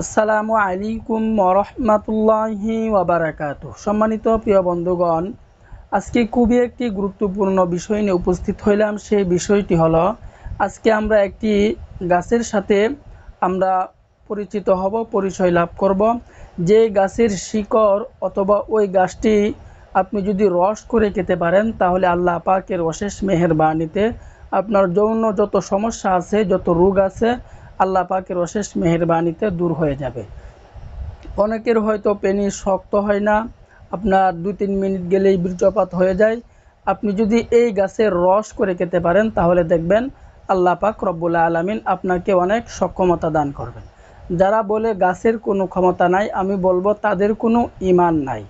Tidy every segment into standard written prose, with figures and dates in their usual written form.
আসসালামু আলাইকুম ওরহমাতুল্লাহি ওয়াবারাকাতুহ। সম্মানিত প্রিয় বন্ধুগণ, আজকে খুবই একটি গুরুত্বপূর্ণ বিষয় নিয়ে উপস্থিত হইলাম। সেই বিষয়টি হলো, আজকে আমরা একটি গাছের সাথে আমরা পরিচিত হব, পরিচয় লাভ করব। যে গাছের শিকড় অথবা ওই গাছটি আপনি যদি রস করে খেতে পারেন, তাহলে আল্লাহ পাকের অশেষ মেহেরবানিতে আপনার যৌন যত সমস্যা আছে, যত রোগ আছে, আল্লাহ পাকের অশেষ মেহেরবানিতে দূর হয়ে যাবে। অনেকের হয়তো পেনিস শক্ত হয় না, আপনার 2-3 মিনিট গেলেই বীর্যপাত হয়ে যায়। আপনি যদি এই গাছের রস করে খেতে পারেন, তাহলে দেখবেন আল্লাহ পাক রব্বুল আলামিন আপনাকে অনেক সক্ষমতা দান করবেন। যারা বলে গাছের কোনো ক্ষমতা নাই, আমি বলবো তাদের কোনো ঈমান নাই।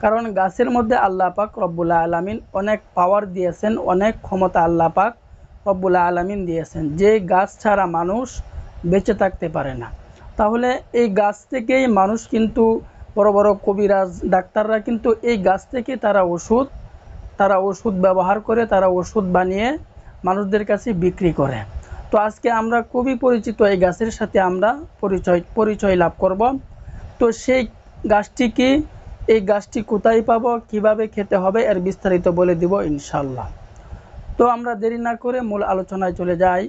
কারণ গাছের মধ্যে আল্লাহ পাক রব্বুল আলামিন অনেক পাওয়ার দিয়েছেন, অনেক ক্ষমতা আল্লাহ পাক রব্বুল আলামিন দিয়েছেন, যে গাছ ছাড়া মানুষ বেঁচে থাকতে পারে না। তাহলে এই গাছ থেকেই মানুষ কিন্তু বড় বড় কবিরাজ ডাক্তাররা কিন্তু এই গাছ থেকে তারা ওষুধ ব্যবহার করে, তারা ওষুধ বানিয়ে মানুষদের কাছে বিক্রি করে। তো আজকে আমরা খুবই পরিচিত এই গাছের সাথে আমরা পরিচয় লাভ করব। তো সেই গাছটি কি, এই গাছটি কোথায় পাবো, কিভাবে খেতে হবে, এর বিস্তারিত বলে দিব ইনশাল্লাহ। তো আমরা দেরি না করে মূল আলোচনায় চলে যাই।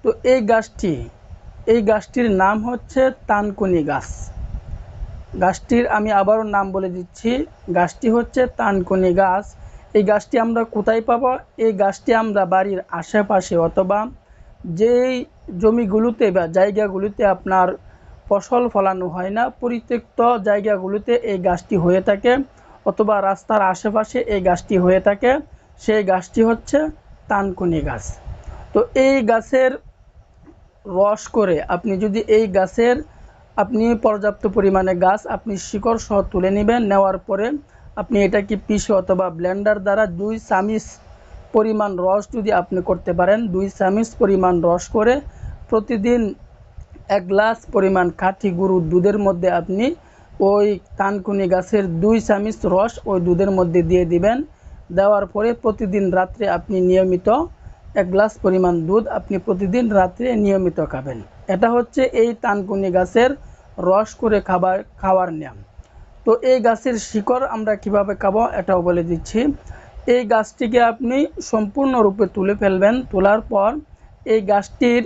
তো এই গাছটির নাম হচ্ছে তানকুনি গাছ। গাছটির আমি আবারও নাম বলে দিচ্ছি, গাছটি হচ্ছে তানকুনি গাছ। এই গাছটি আমরা কোথায় পাবো? এই গাছটি আমরা বাড়ির আশেপাশে অথবা যেই জমিগুলোতে বা জায়গাগুলোতে আপনার ফসল ফলানো হয় না, পরিত্যক্ত জায়গাগুলোতে এই গাছটি হয়ে থাকে, অথবা রাস্তার আশেপাশে এই গাছটি হয়ে থাকে। সেই গাছটি হচ্ছে তানকুনি গাছ। তো এই গাছের রস করে আপনি যদি আপনি পর্যাপ্ত পরিমাণে গাছ আপনি শিকড় সহ তুলে নেবেন, নেওয়ার পরে আপনি এটাকে পিষে অথবা ব্লেন্ডার দ্বারা 2 চামচ পরিমাণ রস যদি আপনি করতে পারেন, 2 চামচ পরিমাণ রস করে প্রতিদিন 1 গ্লাস পরিমাণ খাঁটি গরুর দুধের মধ্যে আপনি ওই তানকুনি গাছের 2 চামচ রস ওই দুধের মধ্যে দিয়ে দিবেন। দেওয়ার পরে প্রতিদিন রাত্রে আপনি নিয়মিত 1 গ্লাস পরিমাণ দুধ আপনি প্রতিদিন রাত্রে নিয়মিত খাবেন। এটা হচ্ছে এই তানকুনি গাছের রস করে খাওয়ার নিয়ম। তো এই গাছের শিকড় আমরা কিভাবে খাবো এটাও বলে দিচ্ছি। এই গাছটিকে আপনি সম্পূর্ণরূপে তুলে ফেলবেন। তোলার পর এই গাছটির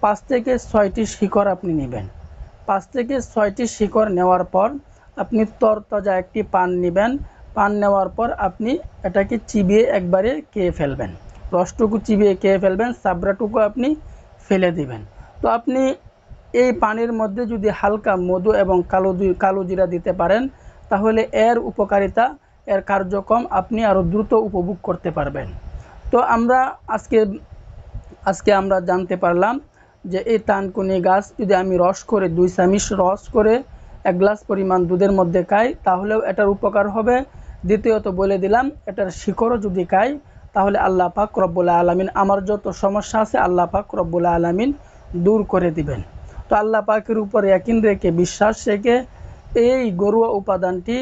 5 থেকে 6টি শিকড় আপনি নেবেন। 5 থেকে 6টি শিকড় নেওয়ার পর আপনি তরতাজা একটি পান নেবেন। পান নেওয়ার পর আপনি এটাকে চিবিয়ে একবারে খেয়ে ফেলবেন। রসটুকু চিবিয়ে খেয়ে ফেলবেন, চাবড়াটুকু আপনি ফেলে দিবেন। তো আপনি এই পানির মধ্যে যদি হালকা মধু এবং কালো জিরা দিতে পারেন, তাহলে এর উপকারিতা, এর কার্যক্রম আপনি আরও দ্রুত উপভোগ করতে পারবেন। তো আজকে আমরা জানতে পারলাম যে এই তানকুনি গাছ যদি আমি 2 চামচ রস করে 1 গ্লাস পরিমাণ দুধের মধ্যে খাই, তাহলেও এটার উপকার হবে। দ্বিতীয়ত বলে দিলাম, এটার শিকড়ও যদি খাই, তাহলে আল্লাহ পাক রব্বুল আলামিন আমার যত সমস্যা আছে আল্লাহ পাক রব্বুল আলামিন দূর করে দিবেন। তো আল্লাহ পাকের উপর ইয়াকিন রেখে, বিশ্বাস রেখে এই ঘরোয়া উপাদানটি,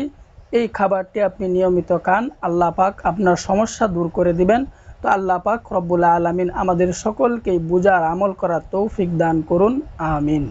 এই খাবারটি আপনি নিয়মিত খান, আল্লাহ পাক আপনার সমস্যা দূর করে দিবেন। তো আল্লাহ পাক রব্বুল আলামিন আমাদের সকলকেই বুঝার আমল করার তৌফিক দান করুন, আমিন।